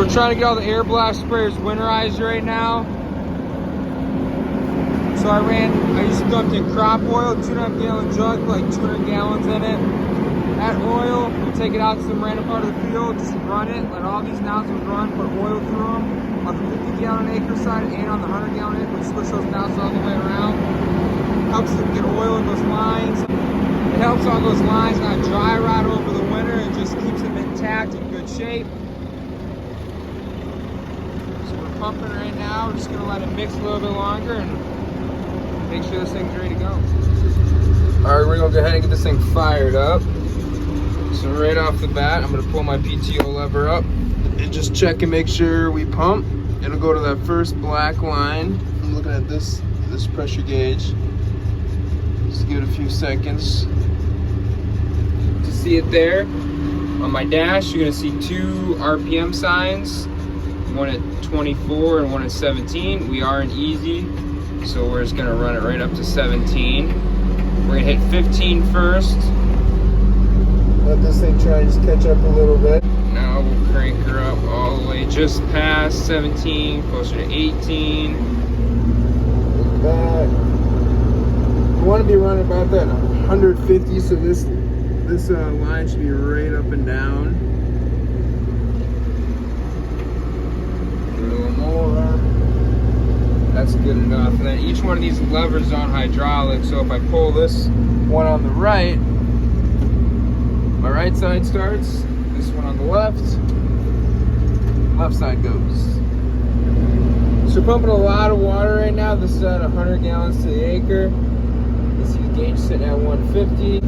we're trying to get all the airblast sprayers winterized right now. So I used to dump in crop oil, 2.5 gallon jug, like 200 gallons in it. That oil, we'll take it out to some random part of the field, just run it, let all these nozzles run, put oil through them on the 50 gallon acre side and on the 100 gallon acre. We switch those nozzles all the way around. Helps them get oil in those lines. It helps all those lines not dry rot over the winter and just keeps them intact in good shape. So we're pumping right now. We're just gonna let it mix a little bit longer and make sure this thing's ready to go. All right, we're gonna go ahead and get this thing fired up. So right off the bat, I'm gonna pull my PTO lever up and just check and make sure we pump. It'll go to that first black line. I'm looking at this pressure gauge. Just give it a few seconds to see it there. On my dash, you're gonna see 2 RPM signs, one at 24 and one at 17. We are in easy, so we're just gonna run it right up to 17. We're gonna hit 15 first. Let this thing try and just catch up a little bit. Now we'll crank her up all the way just past 17, closer to 18. Look back. We want to be running about that 150, so this line should be right up and down. A little more. That's good enough. And then each one of these levers is on hydraulic, so if I pull this one on the right, my right side starts, this one on the left side goes. So we're pumping a lot of water right now. This is at 100 gallons to the acre. You see the gauge sitting at 150.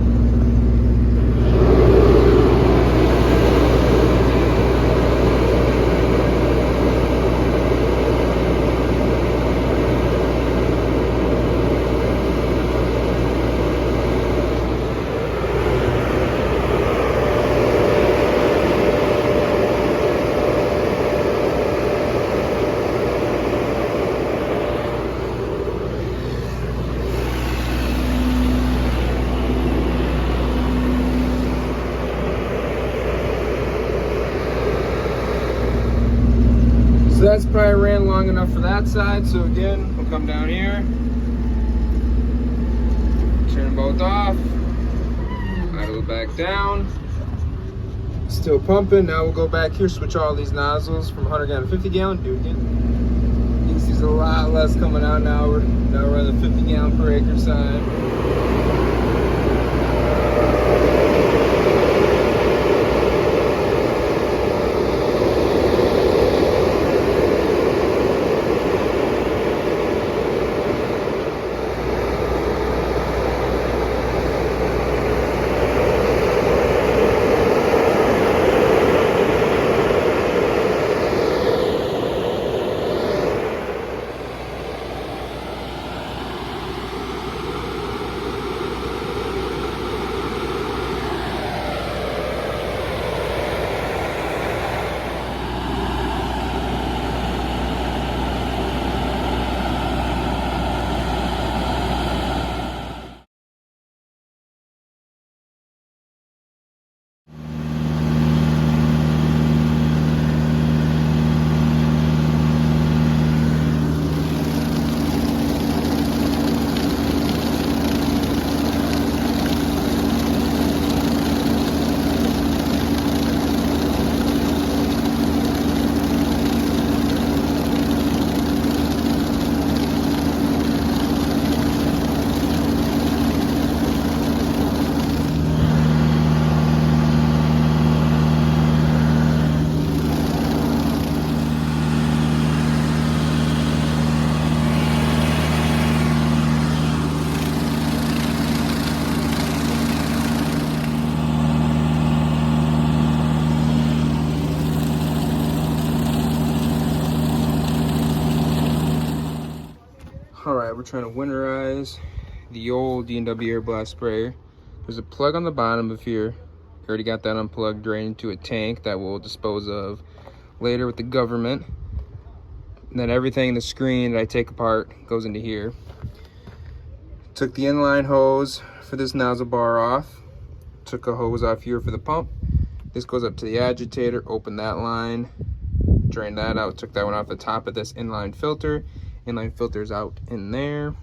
So that's probably ran long enough for that side. So again, we'll come down here, turn them both off, idle it back down, still pumping. Now we'll go back here, switch all these nozzles from 100 gallon to 50 gallon, do it again. You can see there's a lot less coming out now. We're running the 50 gallon per acre side. All right, we're trying to winterize the old D&W airblast sprayer. There's a plug on the bottom of here. Already got that unplugged right into a tank that we'll dispose of later with the government. And then everything in the screen that I take apart goes into here. Took the inline hose for this nozzle bar off. Took a hose off here for the pump. This goes up to the agitator, open that line. drained that out, took that one off the top of this inline filter. Inline filter's out in there.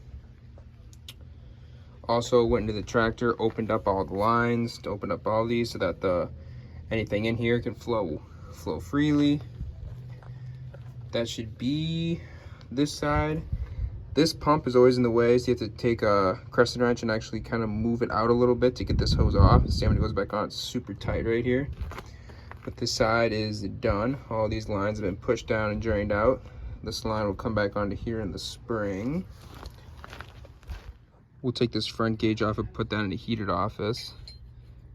Also went into the tractor, opened up all the lines to open up all these so that anything in here can flow freely. That should be this side. This pump is always in the way, so you have to take a crescent wrench and actually kind of move it out a little bit to get this hose off. See when it goes back on, it's super tight right here. But this side is done. All these lines have been pushed down and drained out. This line will come back onto here in the spring. We'll take this front gauge off and put that in the heated office.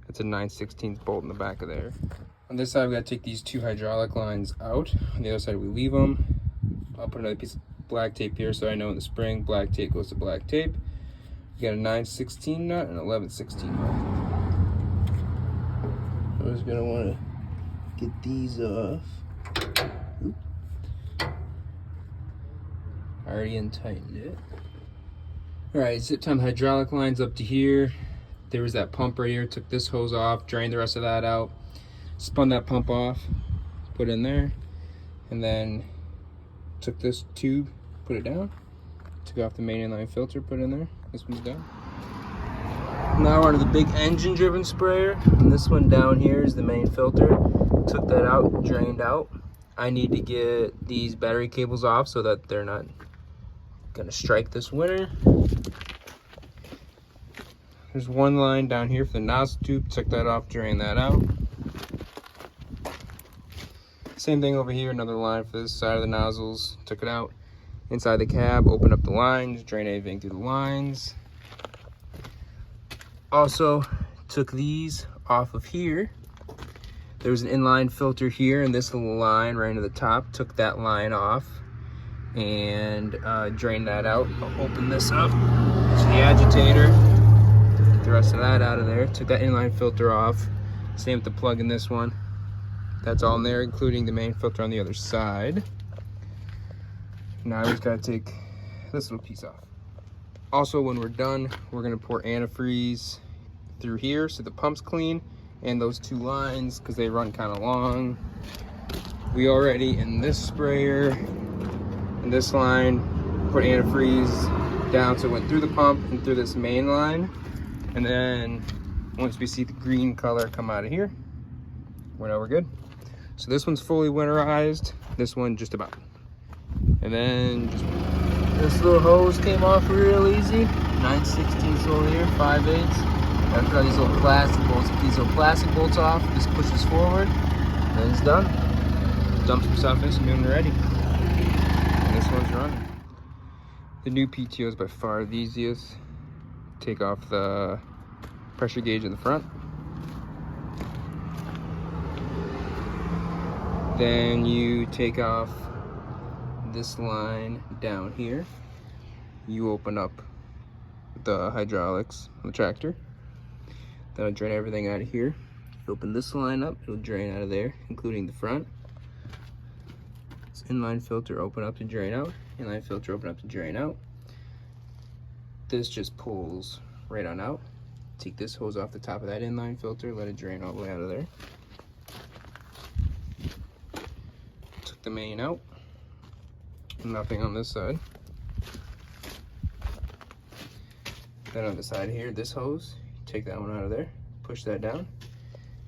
It's a 9/16 bolt in the back of there. On this side, we gotta take these two hydraulic lines out. On the other side, we leave them. I'll put another piece of black tape here so I know in the spring, black tape goes to black tape. You got a 9/16 nut and an 11/16 nut. I'm just gonna wanna get these off. Oop. Already untightened it. All right, zip time the hydraulic lines up to here. There was that pump right here. Took this hose off, drained the rest of that out, spun that pump off, put it in there, and then took this tube, put it down, took off the main inline filter, put it in there. This one's done. Now we're on to the big engine-driven sprayer, and this one down here is the main filter. Took that out, drained out. I need to get these battery cables off so that they're not gonna strike this winter. There's one line down here for the nozzle tube. Took that off, drained that out. Same thing over here, another line for this side of the nozzles. Took it out. Inside the cab, open up the lines, drain everything through the lines. Also took these off of here. There was an inline filter here and this little line right into the top. Took that line off and drained that out. I'll open this up. It's the agitator. Get the rest of that out of there. Took that inline filter off. Same with the plug in this one. That's all in there, including the main filter on the other side. Now I just gotta take this little piece off. Also, when we're done, we're gonna pour antifreeze through here so the pump's clean, and those two lines, because they run kind of long. We already, in this sprayer, in this line, put antifreeze down so it went through the pump and through this main line. And then once we see the green color come out of here, we know we're good. So this one's fully winterized, this one just about. And then just, this little hose came off real easy. 9/16 hole here, 5/8. After all these little plastic bolts, get these little plastic bolts off, just pushes forward, and then it's done. Dump some stuff in, and ready. And this one's running. The new PTO is by far the easiest. Take off the pressure gauge in the front. Then you take off this line down here. You open up the hydraulics on the tractor. That'll drain everything out of here. You open this line up, it'll drain out of there, including the front. This inline filter, open up to drain out. Inline filter, open up to drain out. This just pulls right on out. Take this hose off the top of that inline filter, let it drain all the way out of there. Took the main out. Nothing on this side. Then on the side here, this hose, take that one out of there, push that down,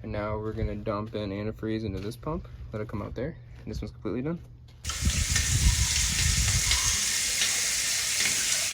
and now we're gonna dump in antifreeze into this pump, let it come out there, and this one's completely done.